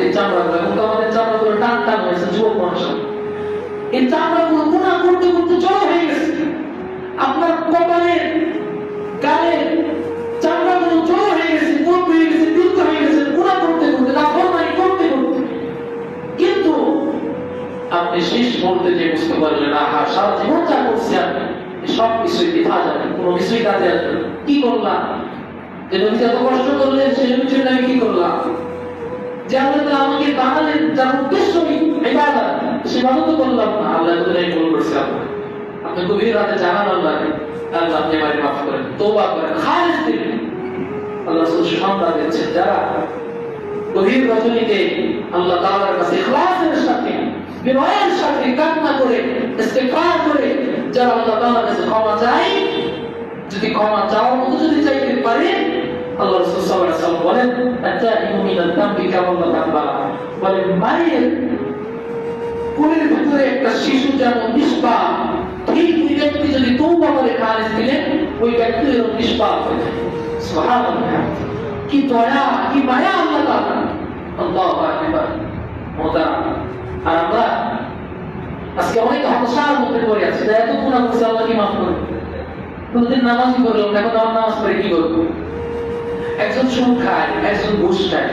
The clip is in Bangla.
এই চামড়াগুলো, এখন তো আমাদের চামড়াগুলো টান টান হয়েছে যুবক মানুষ, এই চামড়াগুলো গুণা করতে করতে জড়ো হয়ে গেছে। আপনার কপালে গায়ে চামড়াগুলো জড়ো হয়ে গেছে, মোট হয়ে গেছে, দীর্ঘ হয়ে গেছে, গুণা করতে করতে, নাফরমানি করতে করতে। কিন্তু আপনি শেষ মুহূর্তে যে বুঝতে পারলেন, আহা সারা জীবন যা করছি আপনি সব কিছুই বৃথা যাবে, কোনো কিছুই কাজে আসবে না। কি করলাম? যে নবীজি এত কষ্ট করলেন, সেই নবীর জন্য আমি কি করলাম? যে আল্লাহ আমাকে বানালেন, যার উদ্দেশ্য ইবাদত, সে ইবাদত করলাম না, আল্লাহ তো এই ভুল করছে। আপনি গভীর রাতে জানান আল্লাহকে, আল্লাহ আপনি আমাকে মাফ করেন, তওবা করেন, খালিস দিন। আল্লাহ সুবহানাহু দিচ্ছেন, যারা গভীর রজনীতে আল্লাহ তাআলার কাছে ইখলাসের সাথে, বিনয়ের সাথে কান্না করে, ইস্তিগফার করে যারা আল্লাহ তাআলার কাছে ক্ষমা চায়, যদি ক্ষমা চাওয়ার মতো যদি চাইতে পারে, আল্লাহ রাসূল সাল্লাল্লাহু আলাইহি ওয়াসাল্লাম বলেন, আত-তাইবু মিনাল যামবি কামান তাবা, বলেন মায়ের কোলের ভিতরে একটা শিশু যেমন নিষ্পাপ, ঠিক ওই ব্যক্তি যদি তওবা করে খালিস দিলে ওই ব্যক্তি যেন নিষ্পাপ হয়ে যায়। সুবহানাল্লাহ, কি দয়া, কি মায়া আল্লাহ তাআলা। আল্লাহু আকবার। মুহতারাম, আর আমরা আজকে অনেক হতাশার মধ্যে পড়ে আছি, এত গুনাহ করছি, আল্লাহ কি মাফ করবে? প্রতিদিন নামাজই করলাম, এখন আমার নামাজ পড়ে কি করবো? একজন সুদ খায়, একজন ঘুষ খায়,